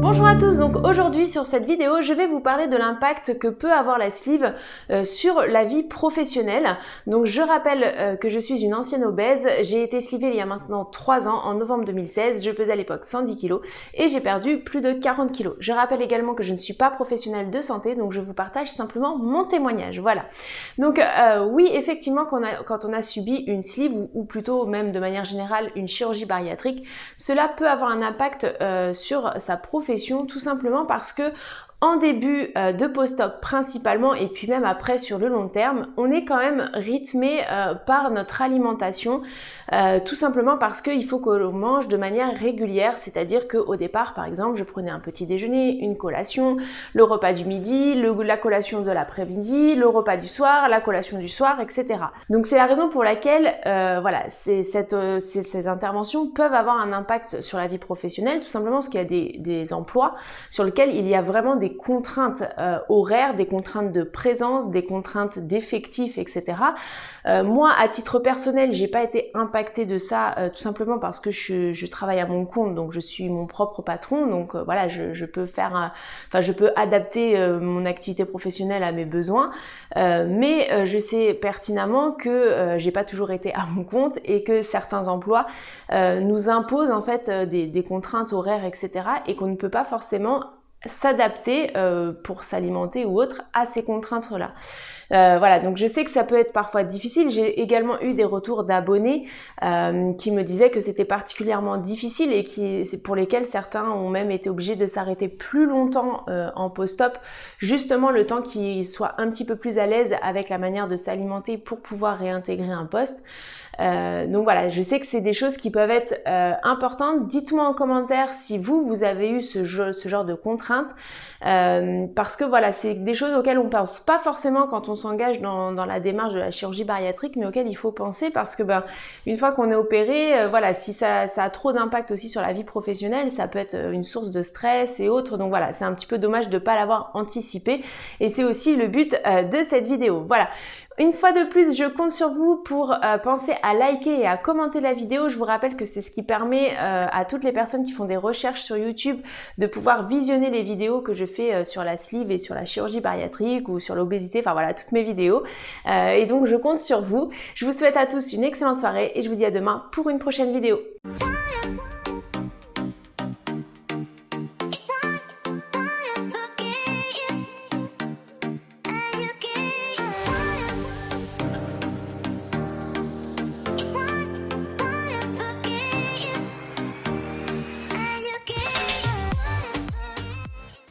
Bonjour à tous, donc aujourd'hui sur cette vidéo, je vais vous parler de l'impact que peut avoir la sleeve sur la vie professionnelle. Donc je rappelle que je suis une ancienne obèse, j'ai été slivée il y a maintenant 3 ans, en novembre 2016, je pesais à l'époque 110 kg et j'ai perdu plus de 40 kg. Je rappelle également que je ne suis pas professionnelle de santé, donc je vous partage simplement mon témoignage, voilà. Donc oui, effectivement, quand on a subi une sleeve, ou plutôt même de manière générale une chirurgie bariatrique, cela peut avoir un impact sur sa profession, tout simplement parce que en début de post-op principalement et puis même après sur le long terme, on est quand même rythmé par notre alimentation, tout simplement parce qu'il faut que l'on mange de manière régulière, c'est-à-dire qu'au départ par exemple je prenais un petit déjeuner, une collation, le repas du midi, la collation de l'après-midi, le repas du soir, la collation du soir, etc. Donc c'est la raison pour laquelle voilà, ces interventions peuvent avoir un impact sur la vie professionnelle, tout simplement parce qu'il y a des emplois sur lesquels il y a vraiment des contraintes horaires, des contraintes de présence, des contraintes d'effectifs, etc. Moi, à titre personnel, j'ai pas été impactée de ça, tout simplement parce que je travaille à mon compte, donc je suis mon propre patron, donc voilà, je peux je peux adapter mon activité professionnelle à mes besoins, mais je sais pertinemment que j'ai pas toujours été à mon compte et que certains emplois nous imposent en fait des contraintes horaires, etc. et qu'on ne peut pas forcément s'adapter pour s'alimenter ou autre à ces contraintes-là. Voilà, donc je sais que ça peut être parfois difficile. J'ai également eu des retours d'abonnés qui me disaient que c'était particulièrement difficile et pour lesquels certains ont même été obligés de s'arrêter plus longtemps en post-op, justement le temps qu'ils soient un petit peu plus à l'aise avec la manière de s'alimenter pour pouvoir réintégrer un poste. Donc voilà, je sais que c'est des choses qui peuvent être importantes. Dites-moi en commentaire si vous avez eu ce genre de contraintes, parce que voilà, c'est des choses auxquelles on pense pas forcément quand on s'engage dans la démarche de la chirurgie bariatrique, mais auxquelles il faut penser parce que une fois qu'on est opéré, voilà, si ça a trop d'impact aussi sur la vie professionnelle, ça peut être une source de stress et autres. Donc voilà, c'est un petit peu dommage de ne pas l'avoir anticipé et c'est aussi le but de cette vidéo. Voilà. Une fois de plus, je compte sur vous pour penser à liker et à commenter la vidéo. Je vous rappelle que c'est ce qui permet à toutes les personnes qui font des recherches sur YouTube de pouvoir visionner les vidéos que je fais sur la sleeve et sur la chirurgie bariatrique ou sur l'obésité, enfin voilà, toutes mes vidéos. Et donc je compte sur vous. Je vous souhaite à tous une excellente soirée et je vous dis à demain pour une prochaine vidéo.